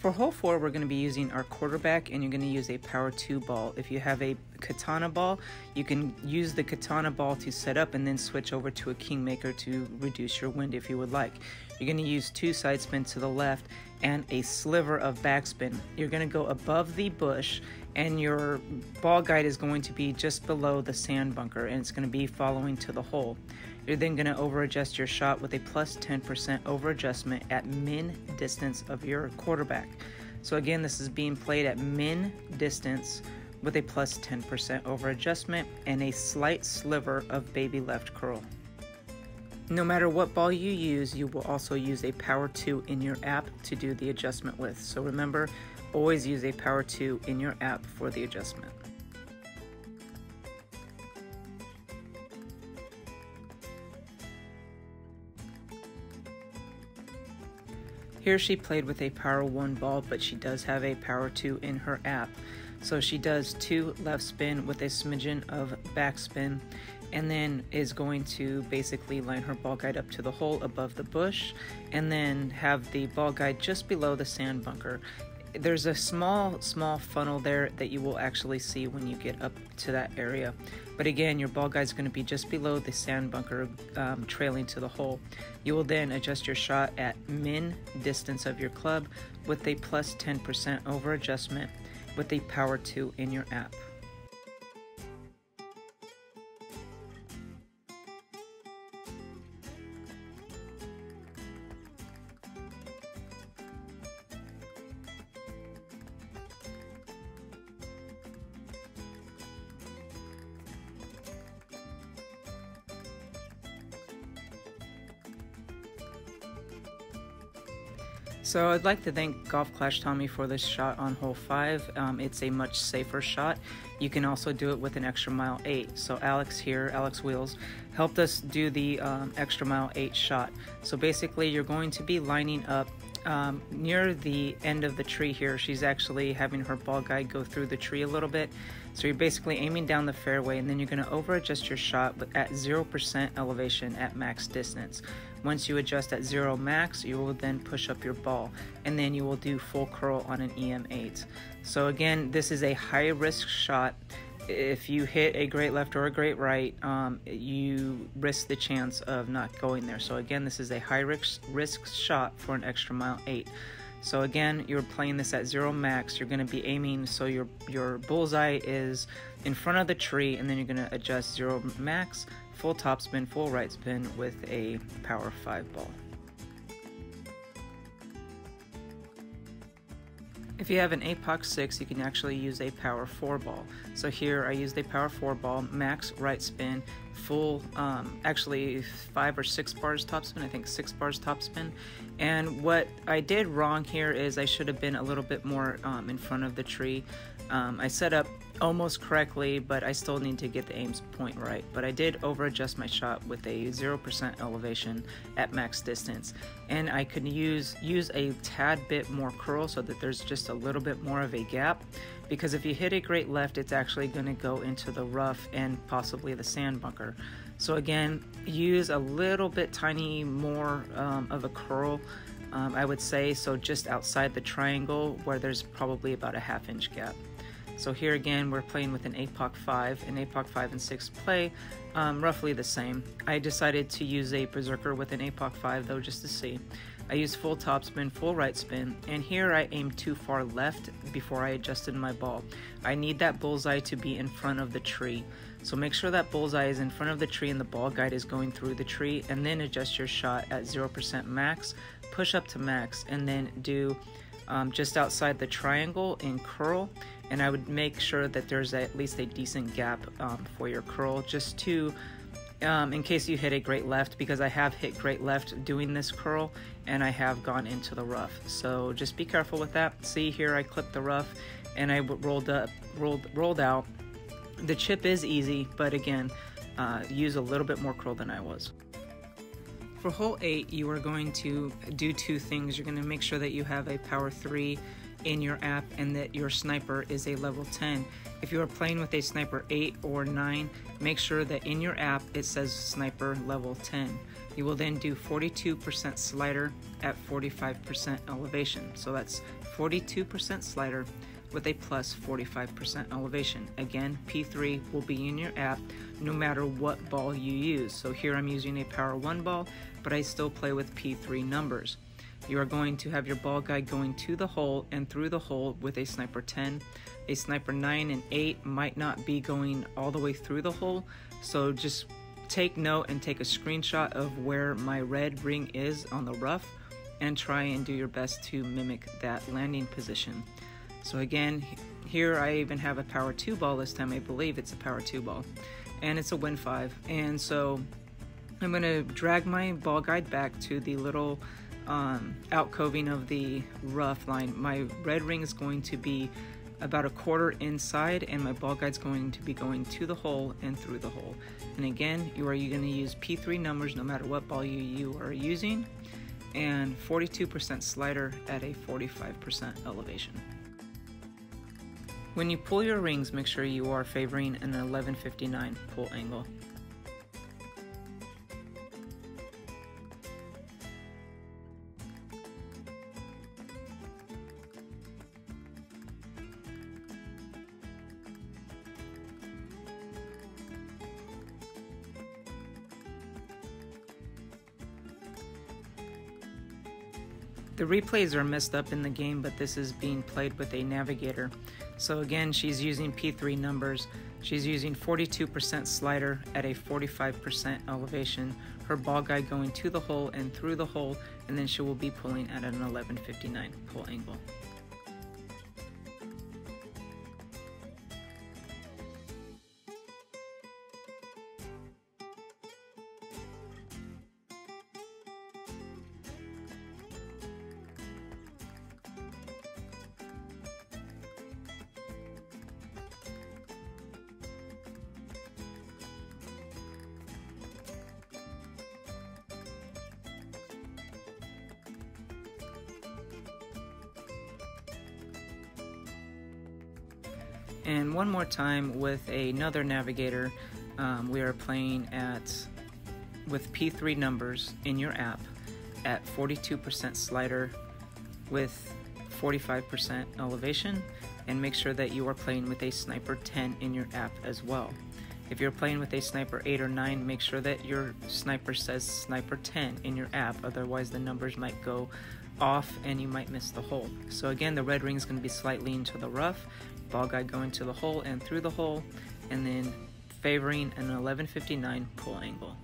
For hole 4, we're going to be using our quarterback, and you're going to use a power 2 ball. If you have a katana ball, you can use the katana ball to set up and then switch over to a kingmaker to reduce your wind if you would like. You're going to use 2 side spin to the left and a sliver of backspin. You're going to go above the bush, and your ball guide is going to be just below the sand bunker, and it's going to be following to the hole. You're then going to over adjust your shot with a plus 10% over adjustment at min distance of your quarterback. So again, this is being played at min distance with a plus 10% over adjustment and a slight sliver of baby left curl. No matter what ball you use, you will also use a power 2 in your app to do the adjustment with. So remember, always use a power 2 in your app for the adjustment. Here she played with a power 1 ball, but she does have a power 2 in her app. So she does 2 left spin with a smidgen of backspin, and then is going to basically line her ball guide up to the hole above the bush, and then have the ball guide just below the sand bunker. There's a small funnel there that you will actually see when you get up to that area. But again, your ball guide is going to be just below the sand bunker, trailing to the hole. You will then adjust your shot at min distance of your club with a plus 10% over adjustment with a power 2 in your app. So I'd like to thank Golf Clash Tommy for this shot on hole 5. It's a much safer shot. You can also do it with an extra mile 8. So Alex here, Alex Wheels, helped us do the extra mile 8 shot. So basically you're going to be lining up near the end of the tree here. She's actually having her ball guide go through the tree a little bit. So you're basically aiming down the fairway, and then you're going to over adjust your shot at 0% elevation at max distance. Once you adjust at 0 max, you will then push up your ball, and then you will do full curl on an EM8. So again, this is a high risk shot. If you hit a great left or a great right, you risk the chance of not going there. So again, this is a high risk shot for an extra mile 8. So again, you're playing this at 0 max. You're going to be aiming so your bullseye is in front of the tree, and then you're going to adjust 0 max, full topspin, full right spin with a power 5 ball. If you have an APOC 6, you can actually use a power 4 ball. So here I used a power 4 ball, max right spin, full, actually 5 or 6 bars topspin, I think 6 bars topspin. And what I did wrong here is I should have been a little bit more in front of the tree. I set up almost correctly, but I still need to get the aim point right. But I did over adjust my shot with a 0% elevation at max distance, and I could use a tad bit more curl so that there's just a little bit more of a gap, because if you hit a great left, it's actually going to go into the rough and possibly the sand bunker. So again, use a little bit tiny more of a curl, I would say, so just outside the triangle where there's probably about a ½ inch gap. So here again, we're playing with an APOC 5. An APOC 5 and 6 play roughly the same. I decided to use a Berserker with an APOC 5 though, just to see. I used full topspin, full right spin, and here I aimed too far left before I adjusted my ball. I need that bullseye to be in front of the tree. So make sure that bullseye is in front of the tree and the ball guide is going through the tree, and then adjust your shot at 0% max, push up to max, and then do just outside the triangle in curl. And I would make sure that there's at least a decent gap for your curl, just to in case you hit a great left, because I have hit great left doing this curl and I have gone into the rough. So just be careful with that. See here, I clipped the rough and I rolled out. The chip is easy, but again, use a little bit more curl than I was. For hole 8, you are going to do 2 things. You're going to make sure that you have a power 3 in your app and that your sniper is a level 10. If you are playing with a sniper 8 or 9, make sure that in your app it says sniper level 10. You will then do 42% slider at 45% elevation. So that's 42% slider with a plus 45% elevation. Again, P3 will be in your app no matter what ball you use. So here I'm using a power 1 ball, but I still play with P3 numbers. You are going to have your ball guide going to the hole and through the hole with a sniper 10. A sniper 9 and 8 might not be going all the way through the hole, so just take note and take a screenshot of where my red ring is on the rough and try and do your best to mimic that landing position. So again, here I even have a power 2 ball this time. I believe it's a power 2 ball, and it's a Win 5. And so I'm going to drag my ball guide back to the little outcoving of the rough line. My red ring is going to be about a quarter inside, and my ball guide's going to be going to the hole and through the hole. And again, you are going to use P3 numbers no matter what ball you are using, and 42% slider at a 45% elevation. When you pull your rings, make sure you are favoring an 1159 pull angle. The replays are messed up in the game, but this is being played with a navigator. So again, she's using P3 numbers. She's using 42% slider at a 45% elevation. Her ball guide going to the hole and through the hole, and then she will be pulling at an 1159 pull angle. And one more time with another navigator, we are playing with P3 numbers in your app at 42% slider with 45% elevation, and make sure that you are playing with a sniper 10 in your app as well. If you're playing with a sniper 8 or 9, make sure that your sniper says sniper 10 in your app, otherwise the numbers might go off and you might miss the hole. So again, the red ring is going to be slightly into the rough, ball guide going to the hole and through the hole, and then favoring an 1159 pull angle.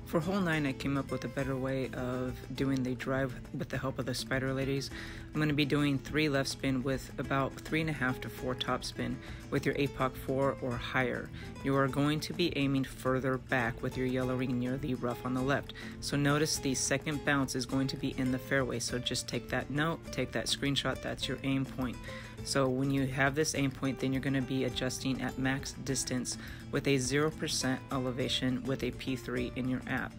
For hole 9, I came up with a better way of doing the drive with the help of the spider ladies. I'm going to be doing 3 left spin with about 3.5 to 4 top spin with your APOC 4 or higher. You are going to be aiming further back with your yellow ring near the rough on the left. So notice the second bounce is going to be in the fairway, so just take that note, take that screenshot, that's your aim point. So when you have this aim point, then you're going to be adjusting at max distance with a 0% elevation with a P3 in your app.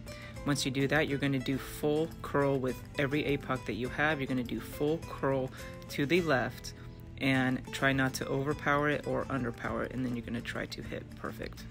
Once you do that, you're going to do full curl with every APOC that you have. You're going to do full curl to the left and try not to overpower it or underpower it, and then you're going to try to hit perfect.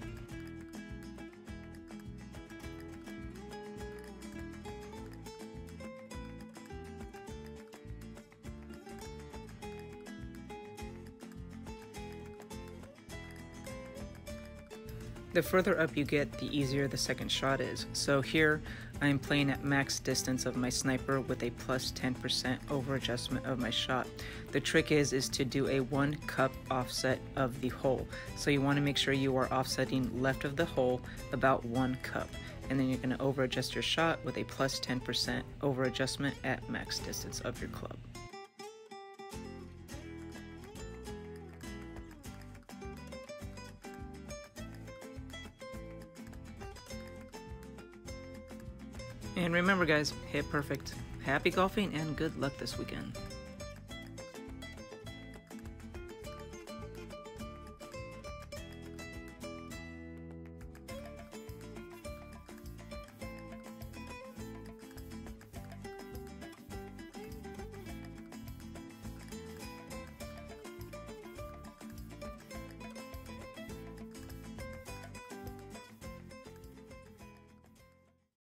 The further up you get, the easier the second shot is. So here I am playing at max distance of my sniper with a plus 10% over adjustment of my shot. The trick is to do a 1 cup offset of the hole. So you want to make sure you are offsetting left of the hole about 1 cup. And then you're going to over adjust your shot with a plus 10% over adjustment at max distance of your club. And remember guys, hit perfect. Happy golfing and good luck this weekend.